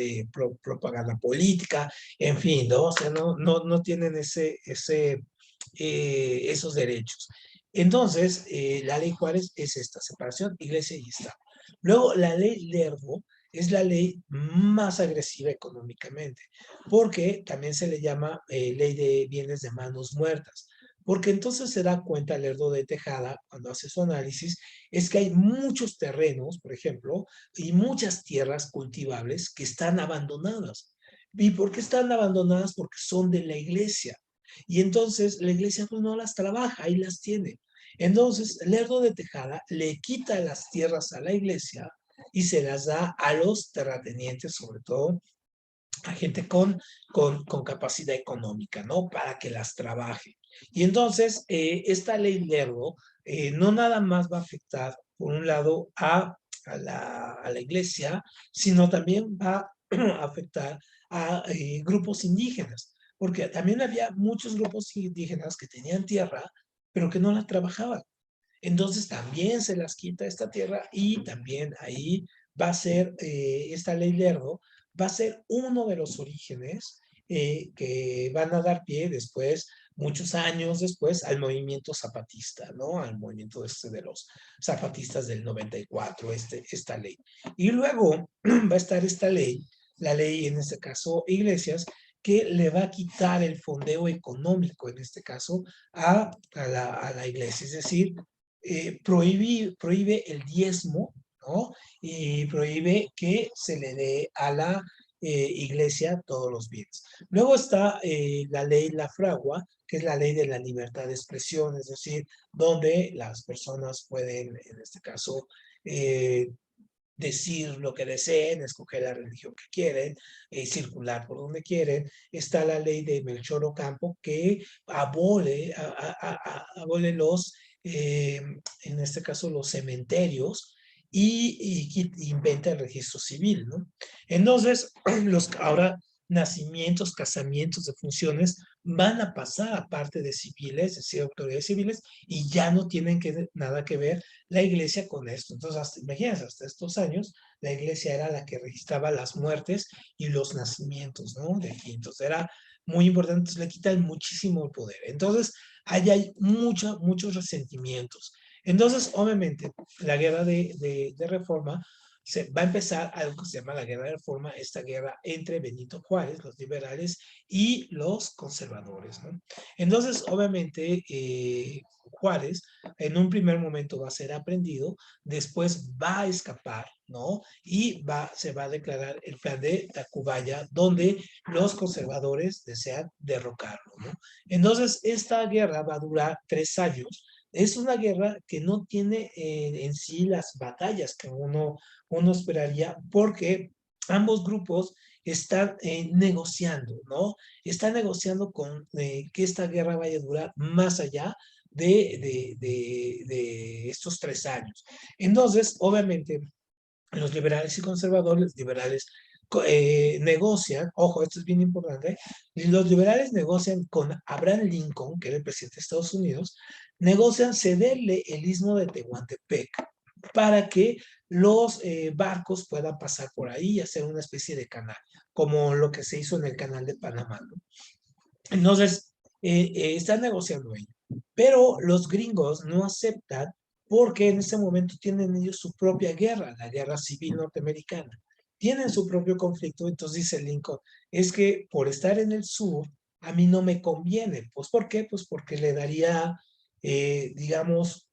propaganda política, en fin, ¿no? O sea, no tienen esos derechos. Entonces, la ley Juárez es esta separación, iglesia y Estado. Luego, la ley Lerdo es la ley más agresiva económicamente, porque también se le llama ley de bienes de manos muertas, porque entonces se da cuenta Lerdo de Tejada, cuando hace su análisis, es que hay muchos terrenos, por ejemplo, y muchas tierras cultivables que están abandonadas. ¿Y por qué están abandonadas? Porque son de la iglesia. Y entonces la iglesia pues no las trabaja, ahí las tiene. Entonces Lerdo de Tejada le quita las tierras a la iglesia y se las da a los terratenientes, sobre todo a gente con capacidad económica, ¿no? Para que las trabaje. Y entonces, esta ley Lerdo no nada más va a afectar, por un lado, a la iglesia, sino también va a afectar a grupos indígenas, porque también había muchos grupos indígenas que tenían tierra, pero que no la trabajaban. Entonces también se las quita esta tierra y también ahí va a ser esta ley Lerdo, va a ser uno de los orígenes que van a dar pie después, muchos años después, al movimiento zapatista, ¿no? Al movimiento de los zapatistas del 94, esta ley. Y luego va a estar esta ley, la ley en este caso Iglesias, que le va a quitar el fondeo económico, en este caso, a la iglesia. Es decir, prohíbe el diezmo, ¿no? Y prohíbe que se le dé a la iglesia todos los bienes. Luego está la ley La Fragua, que es la ley de la libertad de expresión, es decir, donde las personas pueden, en este caso, decir lo que deseen, escoger la religión que quieren, circular por donde quieren. Está la ley de Melchor Ocampo que abole en este caso, los cementerios y inventa el registro civil, ¿no? Entonces, ahora nacimientos, casamientos de funciones van a pasar a parte de civiles, es decir, autoridades civiles, y ya no tienen nada que ver la iglesia con esto. Entonces, imagínense, hasta estos años, la iglesia era la que registraba las muertes y los nacimientos, ¿no? De aquí. Entonces, era muy importante, entonces, le quitan muchísimo el poder. Entonces, ahí hay muchos resentimientos. Entonces, obviamente, la guerra de reforma se va a empezar algo que se llama la guerra de reforma, esta guerra entre Benito Juárez, los liberales, y los conservadores, ¿no? Entonces, obviamente, Juárez en un primer momento va a ser aprendido, después va a escapar, ¿no? Y se va a declarar el plan de Tacubaya, donde los conservadores desean derrocarlo, ¿no? Entonces, esta guerra va a durar 3 años. Es una guerra que no tiene en sí las batallas que uno esperaría, porque ambos grupos están negociando, ¿no? Están negociando con que esta guerra vaya a durar más allá de estos 3 años. Entonces, obviamente, los liberales y conservadores, liberales negocian, ojo, esto es bien importante, los liberales negocian con Abraham Lincoln, que era el presidente de Estados Unidos, negocian cederle el istmo de Tehuantepec para que los barcos puedan pasar por ahí y hacer una especie de canal, como lo que se hizo en el canal de Panamá, ¿no? Entonces, están negociando ello. Pero los gringos no aceptan porque en ese momento tienen ellos su propia guerra, la guerra civil norteamericana. Tienen su propio conflicto, entonces dice Lincoln, es que por estar en el sur, a mí no me conviene. Pues, ¿por qué? Pues porque le daría, digamos,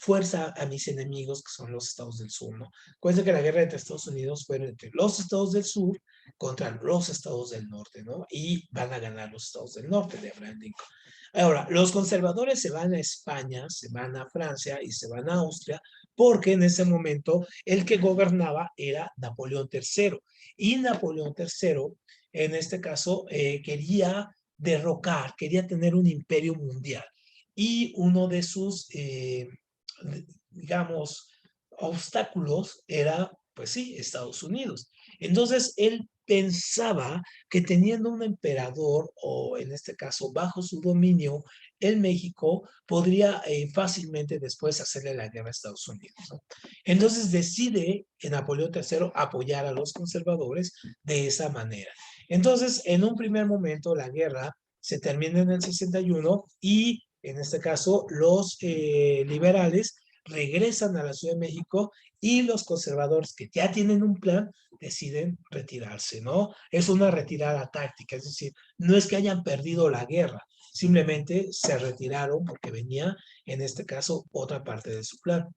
fuerza a mis enemigos, que son los estados del sur, ¿no? Acuérdense que la guerra entre Estados Unidos fue entre los estados del sur contra los estados del norte, ¿no? Y van a ganar los estados del norte de Abraham Lincoln. Ahora, los conservadores se van a España, se van a Francia y se van a Austria, porque en ese momento el que gobernaba era Napoleón III. Y Napoleón III, en este caso, quería derrocar, quería tener un imperio mundial. Y uno de sus, digamos, obstáculos era, pues sí, Estados Unidos. Entonces, él pensaba que teniendo un emperador, o en este caso bajo su dominio, en México, podría fácilmente después hacerle la guerra a Estados Unidos, ¿no? Entonces decide en Napoleón III apoyar a los conservadores de esa manera. Entonces, en un primer momento, la guerra se termina en el 61 y en este caso los liberales regresan a la Ciudad de México y los conservadores que ya tienen un plan deciden retirarse, ¿no? Es una retirada táctica, es decir, no es que hayan perdido la guerra, simplemente se retiraron porque venía, en este caso, otra parte de su plan.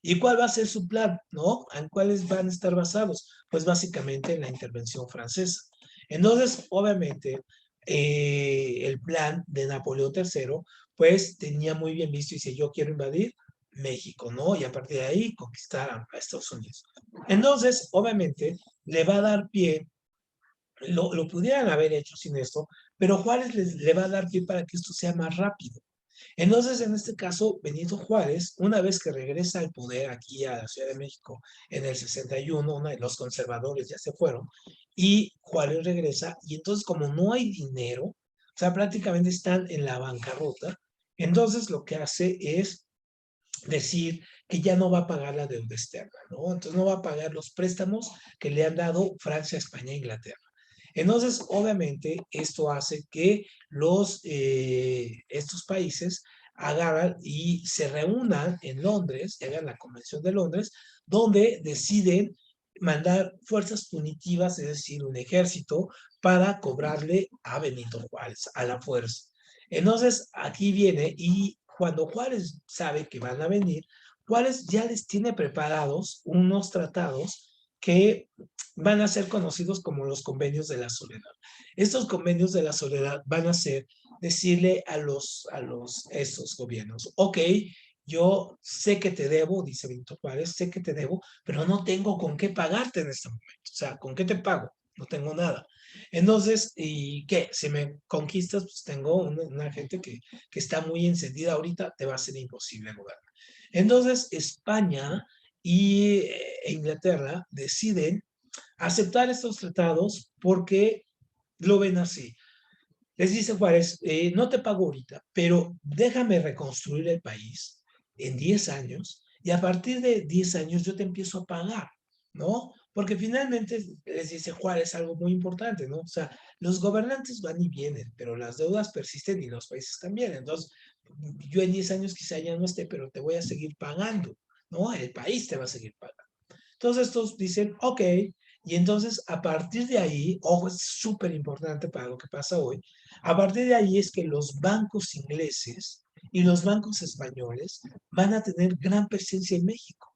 ¿Y cuál va a ser su plan? ¿No? ¿En cuáles van a estar basados? Pues básicamente en la intervención francesa. Entonces, obviamente, el plan de Napoleón III, pues tenía muy bien visto y dice, yo quiero invadir México, ¿no? Y a partir de ahí conquistar a Estados Unidos. Entonces, obviamente, le va a dar pie, lo pudieran haber hecho sin esto, pero Juárez le va a dar pie para que esto sea más rápido. Entonces, en este caso, Benito Juárez, una vez que regresa al poder aquí a la Ciudad de México en el 61, los conservadores ya se fueron, y Juárez regresa, y entonces como no hay dinero, o sea, prácticamente están en la bancarrota, entonces lo que hace es decir que ya no va a pagar la deuda externa, ¿no? Entonces no va a pagar los préstamos que le han dado Francia, España e Inglaterra. Entonces, obviamente, esto hace que estos países agarran y se reúnan en Londres, y hagan la Convención de Londres, donde deciden mandar fuerzas punitivas, es decir, un ejército, para cobrarle a Benito Juárez, a la fuerza. Entonces, aquí viene, y cuando Juárez sabe que van a venir, Juárez ya les tiene preparados unos tratados que van a ser conocidos como los convenios de la soledad. Estos convenios de la soledad van a ser decirle estos gobiernos, ok, yo sé que te debo, dice Benito Juárez, sé que te debo, pero no tengo con qué pagarte en este momento. O sea, ¿con qué te pago? No tengo nada. Entonces, ¿y qué? Si me conquistas, pues tengo una gente que está muy encendida ahorita, te va a ser imposible gobernar. Entonces, España e Inglaterra deciden aceptar estos tratados porque lo ven así. Les dice Juárez, no te pago ahorita, pero déjame reconstruir el país en 10 años y a partir de 10 años yo te empiezo a pagar, ¿no? Porque finalmente les dice Juárez algo muy importante, ¿no? O sea, los gobernantes van y vienen, pero las deudas persisten y los países también. Entonces, yo en 10 años quizá ya no esté, pero te voy a seguir pagando, ¿no? El país te va a seguir pagando. Entonces estos dicen, ok, y entonces a partir de ahí, ojo, es súper importante para lo que pasa hoy, a partir de ahí es que los bancos ingleses y los bancos españoles van a tener gran presencia en México.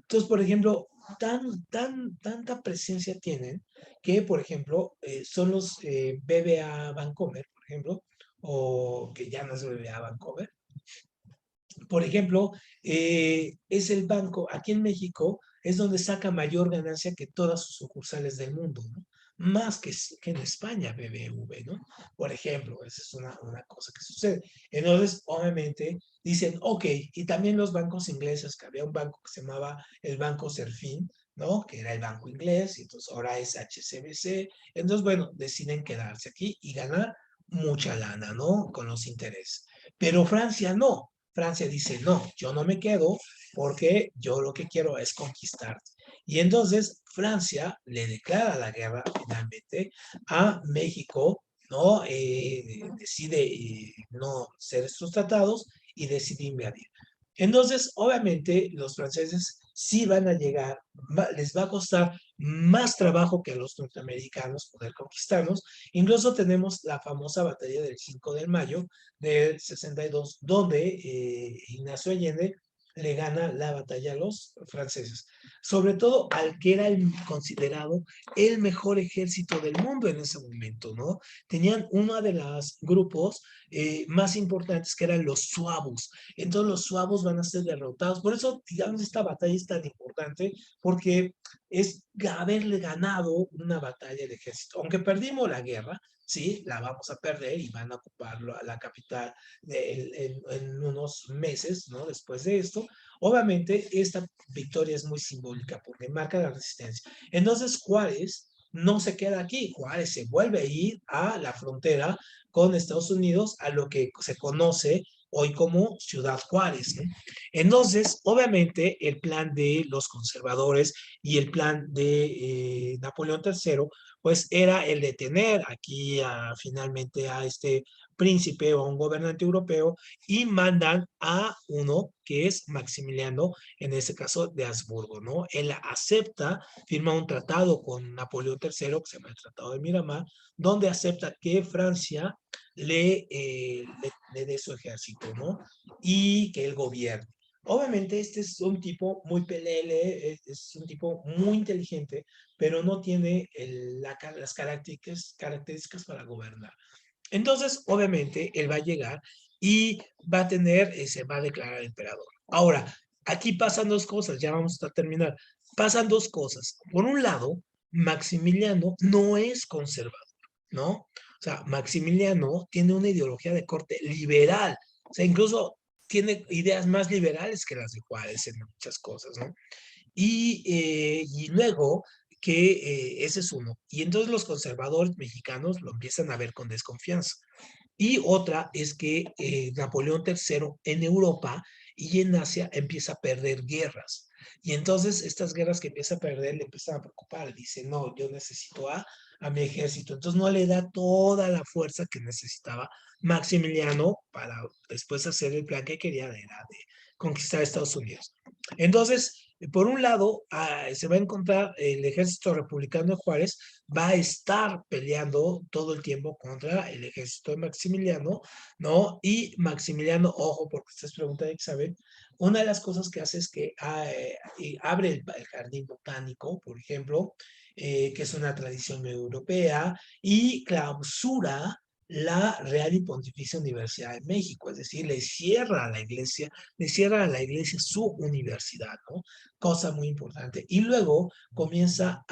Entonces, por ejemplo, tanta presencia tienen que, por ejemplo, son los BBA Bancomer, por ejemplo, o que ya no es BBA Bancomer, por ejemplo, es el banco, aquí en México, es donde saca mayor ganancia que todas sus sucursales del mundo, ¿no? Más que en España, BBV, ¿no? Por ejemplo, esa es una cosa que sucede. Entonces, obviamente, dicen, ok, y también los bancos ingleses, que había un banco que se llamaba el Banco Serfín, ¿no? Que era el banco inglés, y entonces ahora es HSBC. Entonces, bueno, deciden quedarse aquí y ganar mucha lana, ¿no? Con los intereses. Pero Francia no. Francia dice, no, yo no me quedo porque yo lo que quiero es conquistarte. Y entonces Francia le declara la guerra finalmente a México, ¿no? Decide no ser estos tratados y decide invadir. Entonces, obviamente, los franceses sí van a llegar, les va a costar más trabajo que a los norteamericanos poder conquistarnos. Incluso tenemos la famosa batalla del 5 de mayo del 62, donde Ignacio Allende le gana la batalla a los franceses, sobre todo al que era considerado el mejor ejército del mundo en ese momento, ¿no? Tenían uno de los grupos más importantes que eran los suavos, entonces los suavos van a ser derrotados, por eso, digamos, esta batalla es tan importante, porque es haberle ganado una batalla al ejército, aunque perdimos la guerra, sí, la vamos a perder y van a ocupar la capital en unos meses, ¿no? Después de esto, obviamente esta victoria es muy simbólica porque marca la resistencia. Entonces Juárez no se queda aquí, Juárez se vuelve a ir a la frontera con Estados Unidos, a lo que se conoce hoy como Ciudad Juárez, ¿no? Entonces, obviamente, el plan de los conservadores y el plan de Napoleón III, pues era el de tener aquí finalmente a este príncipe o un gobernante europeo y mandan a uno que es Maximiliano, en ese caso de Habsburgo, ¿no? Él acepta, firma un tratado con Napoleón III, que se llama el Tratado de Miramar, donde acepta que Francia le dé su ejército, ¿no? Y que él gobierne. Obviamente este es un tipo muy pelele, es un tipo muy inteligente, pero no tiene las características para gobernar. Entonces, obviamente, él va a llegar y va a tener, se va a declarar emperador. Ahora, aquí pasan dos cosas, ya vamos a terminar. Pasan dos cosas. Por un lado, Maximiliano no es conservador, ¿no? O sea, Maximiliano tiene una ideología de corte liberal, o sea, incluso tiene ideas más liberales que las de Juárez en muchas cosas, ¿no? Y luego que ese es uno. Y entonces los conservadores mexicanos lo empiezan a ver con desconfianza. Y otra es que Napoleón III en Europa y en Asia empieza a perder guerras. Y entonces estas guerras que empieza a perder le empiezan a preocupar. Dice, no, yo necesito a mi ejército. Entonces no le da toda la fuerza que necesitaba Maximiliano para después hacer el plan que quería de conquistar Estados Unidos. Entonces, por un lado, se va a encontrar el ejército republicano de Juárez, va a estar peleando todo el tiempo contra el ejército de Maximiliano, ¿no? Y Maximiliano, ojo, porque ustedes preguntan, ¿saben? Una de las cosas que hace es que abre el jardín botánico, por ejemplo, que es una tradición europea, y clausura la Real y Pontificia Universidad de México, es decir, le cierra a la iglesia su universidad, ¿no? Cosa muy importante. Y luego comienza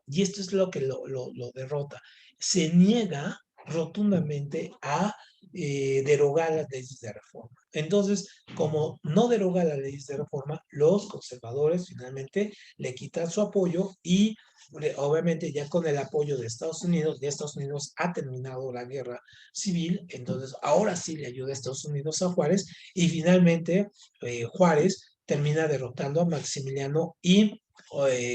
y esto es lo que lo derrota, se niega rotundamente a derogar las leyes de reforma. Entonces, como no deroga las leyes de reforma, los conservadores finalmente le quitan su apoyo y obviamente ya con el apoyo de Estados Unidos, ya Estados Unidos ha terminado la guerra civil, entonces ahora sí le ayuda a Estados Unidos a Juárez y finalmente Juárez termina derrotando a Maximiliano y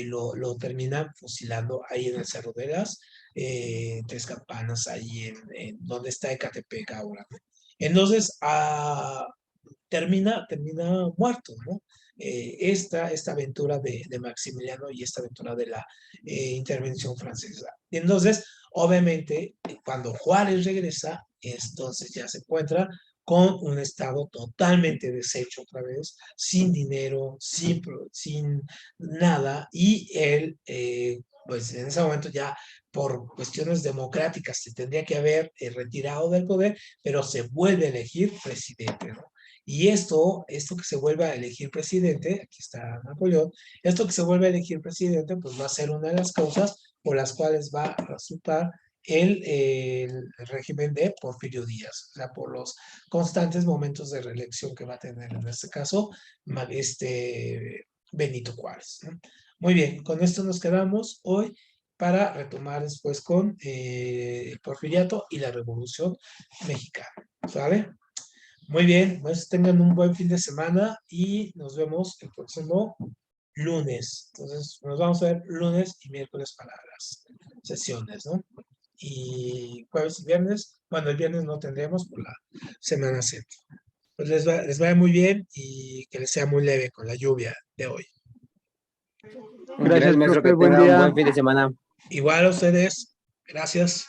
lo terminan fusilando ahí en el Cerro de las Tres Campanas, ahí en donde está Ecatepec ahora, ¿no? Entonces, termina muerto, ¿no? Esta aventura de Maximiliano y esta aventura de la intervención francesa. Entonces, obviamente, cuando Juárez regresa, entonces ya se encuentra con un estado totalmente deshecho otra vez, sin dinero, sin nada, y él, pues en ese momento ya por cuestiones democráticas se tendría que haber retirado del poder, pero se vuelve a elegir presidente, ¿no? Y esto que se vuelve a elegir presidente, aquí está Napoleón, esto que se vuelve a elegir presidente, pues va a ser una de las causas por las cuales va a resultar el régimen de Porfirio Díaz, o sea, por los constantes momentos de reelección que va a tener en este caso Benito Juárez, ¿no? Muy bien, con esto nos quedamos hoy para retomar después con el porfiriato y la Revolución Mexicana, ¿vale? Muy bien, pues tengan un buen fin de semana y nos vemos el próximo lunes. Entonces, nos vamos a ver lunes y miércoles para las sesiones, ¿no? Y jueves y viernes, bueno, el viernes no tendremos por la Semana Santa. Pues les vaya muy bien y que les sea muy leve con la lluvia de hoy. Gracias, Gracias, maestro, profe, que buen tenga un día. buen fin de semana. Igual a ustedes, gracias.